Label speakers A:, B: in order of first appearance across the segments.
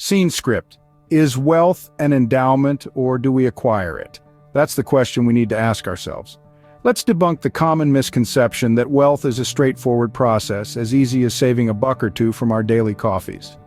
A: Scene script. Is wealth an endowment or do we acquire it? That's the question we need to ask ourselves. Let's debunk the common misconception that wealth is a straightforward process, as easy as saving a buck or two from our daily coffees.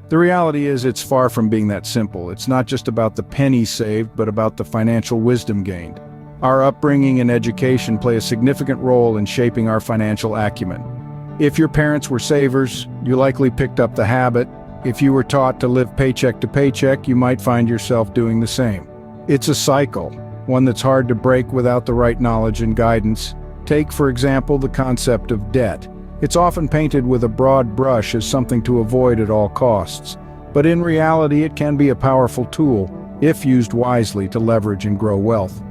A: The reality is it's far from being that simple. It's not just about the pennies saved, but about the financial wisdom gained. Our upbringing and education play a significant role in shaping our financial acumen. If your parents were savers, you likely picked up the habit. If you were taught to live paycheck to paycheck, you might find yourself doing the same. It's a cycle, one that's hard to break without the right knowledge and guidance. Take, for example, the concept of debt. It's often painted with a broad brush as something to avoid at all costs. But in reality, it can be a powerful tool, if used wisely, to leverage and grow wealth.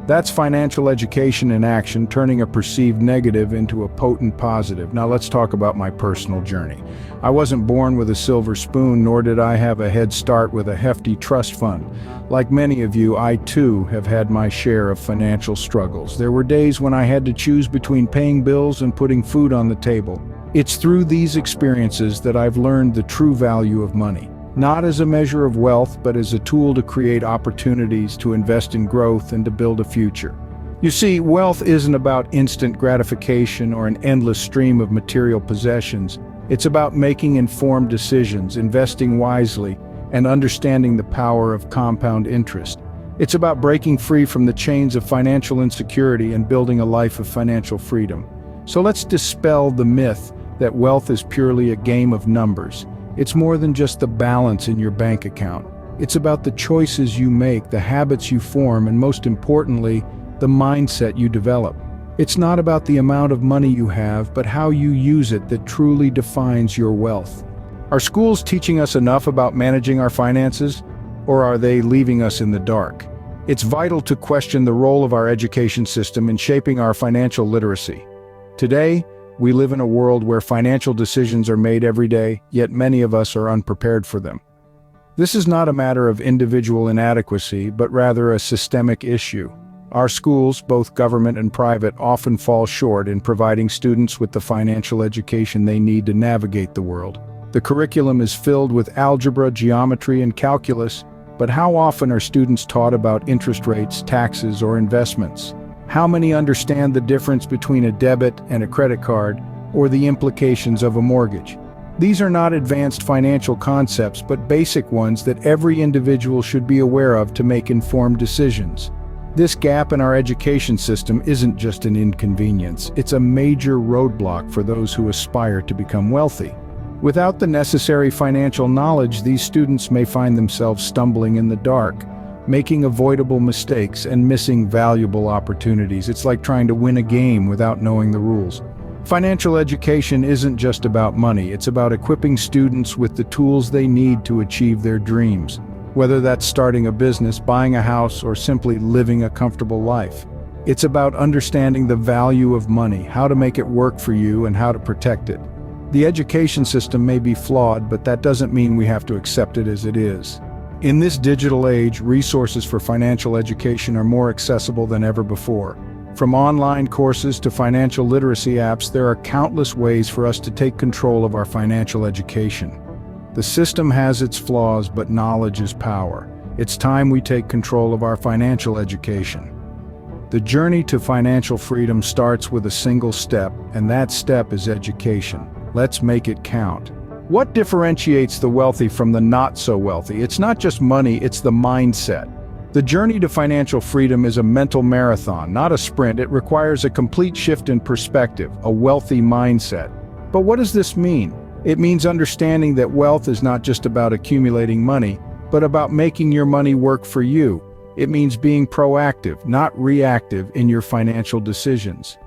A: That's financial education in action, turning a perceived negative into a potent positive. Now let's talk about my personal journey. I wasn't born with a silver spoon, nor did I have a head start with a hefty trust fund. Like many of you, I too have had my share of financial struggles. There were days when I had to choose between paying bills and putting food on the table. It's through these experiences that I've learned the true value of money. Not as a measure of wealth, but as a tool to create opportunities, to invest in growth, and to build a future. You see, wealth isn't about instant gratification or an endless stream of material possessions. It's about making informed decisions, investing wisely, and understanding the power of compound interest. It's about breaking free from the chains of financial insecurity and building a life of financial freedom. So let's dispel the myth that wealth is purely a game of numbers. It's more than just the balance in your bank account. It's about the choices you make, the habits you form, and most importantly, the mindset you develop. It's not about the amount of money you have, but how you use it that truly defines your wealth. Are schools teaching us enough about managing our finances, or are they leaving us in the dark? It's vital to question the role of our education system in shaping our financial literacy. Today, we live in a world where financial decisions are made every day, yet many of us are unprepared for them. This is not a matter of individual inadequacy, but rather a systemic issue. Our schools, both government and private, often fall short in providing students with the financial education they need to navigate the world. The curriculum is filled with algebra, geometry, and calculus, but how often are students taught about interest rates, taxes, or investments? How many understand the difference between a debit and a credit card, or the implications of a mortgage? These are not advanced financial concepts, but basic ones that every individual should be aware of to make informed decisions. This gap in our education system isn't just an inconvenience, it's a major roadblock for those who aspire to become wealthy. Without the necessary financial knowledge, these students may find themselves stumbling in the dark, making avoidable mistakes and missing valuable opportunities. It's like trying to win a game without knowing the rules. Financial education isn't just about money, it's about equipping students with the tools they need to achieve their dreams, whether that's starting a business, buying a house, or simply living a comfortable life. It's about understanding the value of money, how to make it work for you, and how to protect it. The education system may be flawed, but that doesn't mean we have to accept it as it is. In this digital age, resources for financial education are more accessible than ever before. From online courses to financial literacy apps, there are countless ways for us to take control of our financial education. The system has its flaws, but knowledge is power. It's time we take control of our financial education. The journey to financial freedom starts with a single step, and that step is education. Let's make it count. What differentiates the wealthy from the not-so-wealthy? It's not just money, it's the mindset. The journey to financial freedom is a mental marathon, not a sprint. It requires a complete shift in perspective, a wealthy mindset. But what does this mean? It means understanding that wealth is not just about accumulating money, but about making your money work for you. It means being proactive, not reactive, in your financial decisions.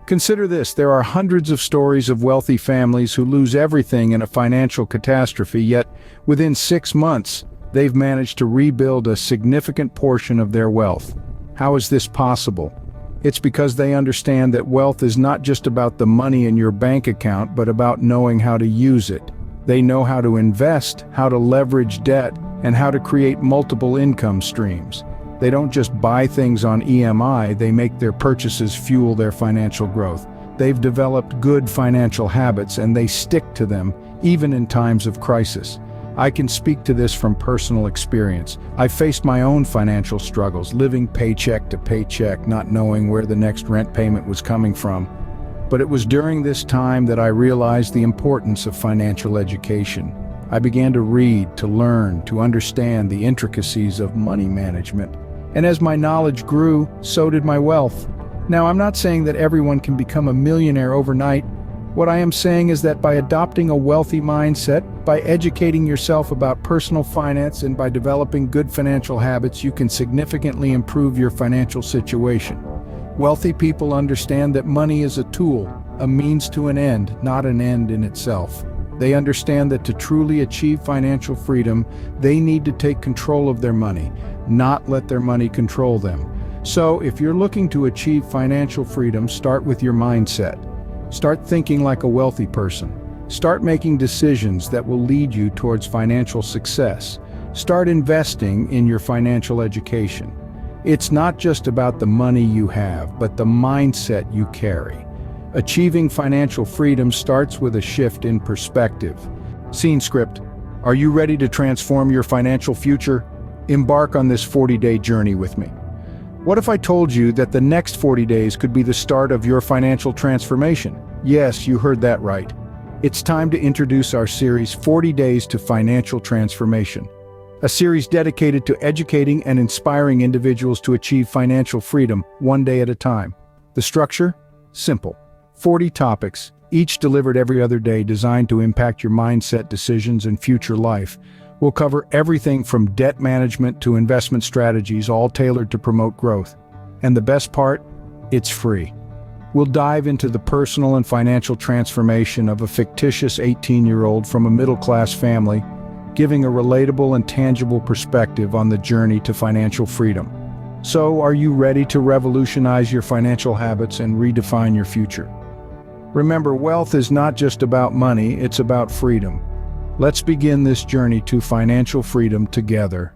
A: Consider this, there are hundreds of stories of wealthy families who lose everything in a financial catastrophe, yet within 6 months, they've managed to rebuild a significant portion of their wealth. How is this possible? It's because they understand that wealth is not just about the money in your bank account, but about knowing how to use it. They know how to invest, how to leverage debt, and how to create multiple income streams. They don't just buy things on EMI, they make their purchases fuel their financial growth. They've developed good financial habits and they stick to them, even in times of crisis. I can speak to this from personal experience. I faced my own financial struggles, living paycheck to paycheck, not knowing where the next rent payment was coming from. But it was during this time that I realized the importance of financial education. I began to read, to learn, to understand the intricacies of money management. And as my knowledge grew, so did my wealth. Now, I'm not saying that everyone can become a millionaire overnight. What I am saying is that by adopting a wealthy mindset, by educating yourself about personal finance, and by developing good financial habits, you can significantly improve your financial situation. Wealthy people understand that money is a tool, a means to an end, not an end in itself. They understand that to truly achieve financial freedom, they need to take control of their money, not let their money control them. So, if you're looking to achieve financial freedom, start with your mindset. Start thinking like a wealthy person. Start making decisions that will lead you towards financial success. Start investing in your financial education. It's not just about the money you have, but the mindset you carry. Achieving financial freedom starts with a shift in perspective. Scene script. Are you ready to transform your financial future? Embark on this 40-day journey with me. What if I told you that the next 40 days could be the start of your financial transformation? Yes, you heard that right. It's time to introduce our series 40 Days to Financial Transformation, a series dedicated to educating and inspiring individuals to achieve financial freedom one day at a time. The structure? Simple. 40 topics, each delivered every other day, designed to impact your mindset, decisions, and future life. We'll cover everything from debt management to investment strategies, all tailored to promote growth. And the best part? It's free. We'll dive into the personal and financial transformation of a fictitious 18-year-old from a middle-class family, giving a relatable and tangible perspective on the journey to financial freedom. So, are you ready to revolutionize your financial habits and redefine your future? Remember, wealth is not just about money, it's about freedom. Let's begin this journey to financial freedom together.